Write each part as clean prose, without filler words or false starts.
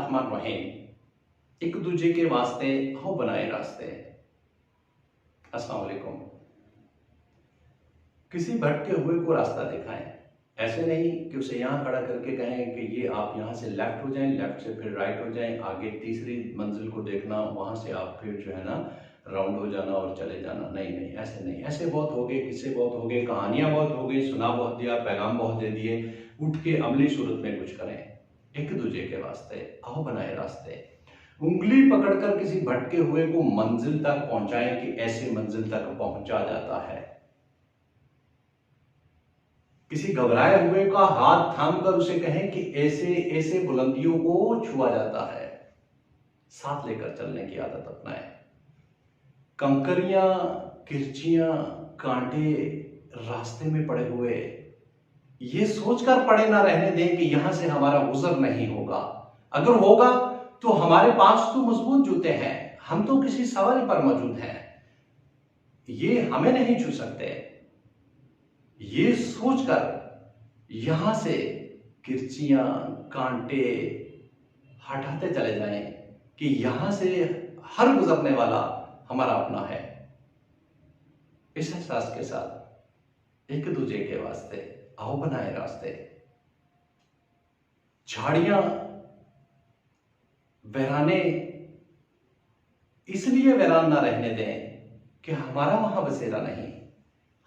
रहमान रहीम। एक दूजे के वास्ते हो बनाए रास्ते। अस्सलाम वालेकुम। किसी भटके हुए को रास्ता दिखाएं। ऐसे नहीं कि उसे यहाँ खड़ा करके कहें कि ये आप यहाँ से लेफ्ट हो जाएं, लेफ्ट से फिर राइट हो जाएं, आगे तीसरी मंजिल को देखना, वहाँ से आप फिर जो है ना राउंड हो जाना और चले जाना। नहीं नहीं, ऐसे नहीं। ऐसे बहुत हो गए, किस्से बहुत हो गए, कहानियाँ बहुत हो गई, सुना बहुत दिया, पैगाम बहुत दे दिए। उठ के अमली सूरत में कुछ करें। एक दूजे के वास्ते आओ बनाए रास्ते। उंगली पकड़कर किसी भटके हुए को मंजिल तक पहुंचाएं कि ऐसे मंजिल तक पहुंचा जाता है। किसी घबराए हुए का हाथ थामकर उसे कहें कि ऐसे ऐसे बुलंदियों को छुआ जाता है। साथ लेकर चलने की आदत अपनाएं। कंकरियां, किरचियां, कांटे रास्ते में पड़े हुए, ये सोचकर पड़े ना रहने दें कि यहां से हमारा गुजर नहीं होगा। अगर होगा तो हमारे पास तो मजबूत जूते हैं, हम तो किसी सवारी पर मौजूद हैं, ये हमें नहीं छू सकते। ये सोचकर यहां से किरचियां, कांटे हटाते चले जाएं कि यहां से हर गुजरने वाला हमारा अपना है। इस एहसास के साथ एक दूजे के वास्ते आओ बनाए रास्ते। झाड़ियां, वीराने इसलिए वीरान ना रहने दें कि हमारा वहां बसेरा नहीं,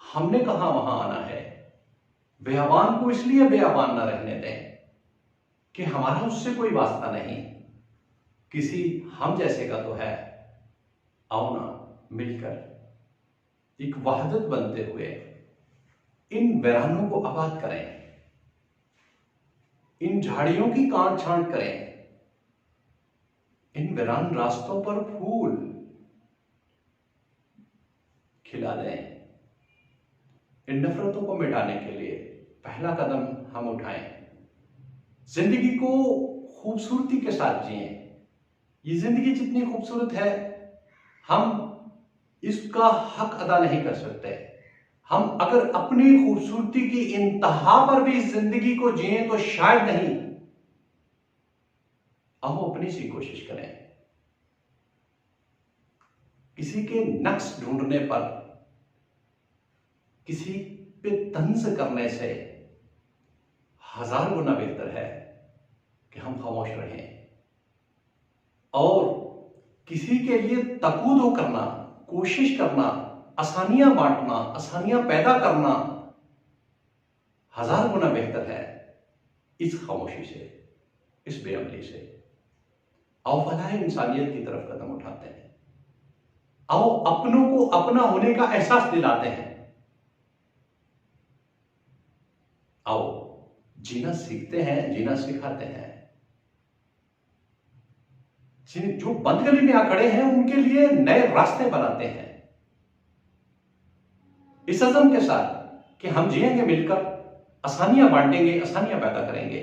हमने कहां वहां आना है। बेअबान को इसलिए बेअबान ना रहने दें कि हमारा उससे कोई वास्ता नहीं, किसी हम जैसे का तो है। आओ ना मिलकर एक वहदत बनते हुए इन वीरानों को आबाद करें, इन झाड़ियों की काट छांट करें, इन वीरान रास्तों पर फूल खिला दें। इन नफरतों को मिटाने के लिए पहला कदम हम उठाएं। जिंदगी को खूबसूरती के साथ जिएं। ये जिंदगी जितनी खूबसूरत है, हम इसका हक अदा नहीं कर सकते। हम अगर अपनी खूबसूरती की इंतहा पर भी इस जिंदगी को जिएं तो शायद नहीं। आओ अपनी सी कोशिश करें। किसी के नक्स ढूंढने पर, किसी पे तंज करने से हजार गुना बेहतर है कि हम खामोश रहें। और किसी के लिए तकूदो करना, कोशिश करना, आसानियां बांटना, आसानियां पैदा करना हजार गुना बेहतर है इस खामोशी से, इस बेअमली से। आओ फलाह इंसानियत की तरफ कदम उठाते हैं। आओ अपनों को अपना होने का एहसास दिलाते हैं। आओ जीना सीखते हैं, जीना सिखाते हैं। जो बंद गली में आ खड़े हैं उनके लिए नए रास्ते बनाते हैं, इस अज़म के साथ कि हम जिएंगे मिलकर, आसानियां बांटेंगे, आसानियां पैदा करेंगे।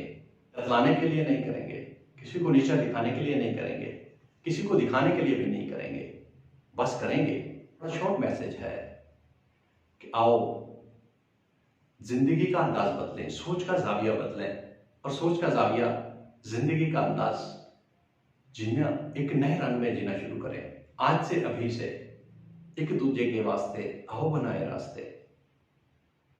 बतलाने के लिए नहीं करेंगे, किसी को नीचा दिखाने के लिए नहीं करेंगे, किसी को दिखाने के लिए भी नहीं करेंगे, बस करेंगे। शॉर्ट मैसेज है कि आओ जिंदगी का अंदाज बदलें, सोच का जाविया बदलें, और सोच का जाविया जिंदगी का अंदाज जीना, एक नए रंग में जीना शुरू करें। आज से, अभी से एक दूजे के वास्ते आओ बनाए रास्ते।